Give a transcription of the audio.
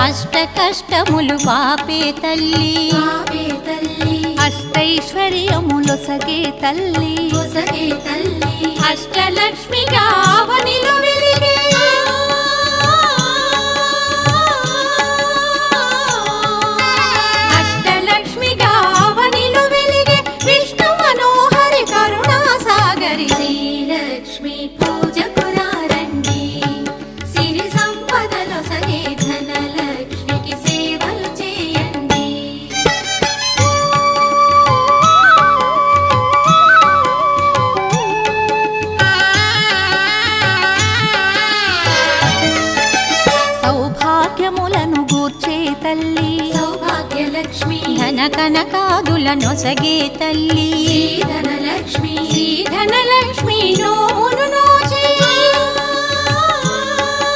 అష్ట కష్టములు పాపే తల్లి అష్టైశ్వర్యములొసగే తల్లి అష్టలక్ష్మిగా అవనిలో వెలిగే అష్టలక్ష్మిగా అవనిలో వెలిగే విష్ణు మనోహరి కరుణా సాగరి శ్రీలక్ష్మి పూజకు రండి సిరి సంపదలొసగే ధనలక్ష్మికి సేవలు చేయండి. సౌభాగ్యములను గూర్చే తల్లి సౌభాగ్యలక్ష్మి ధన కనకాదులనొసగే తల్లి ధనలక్ష్మి ధనలక్ష్మి నోమును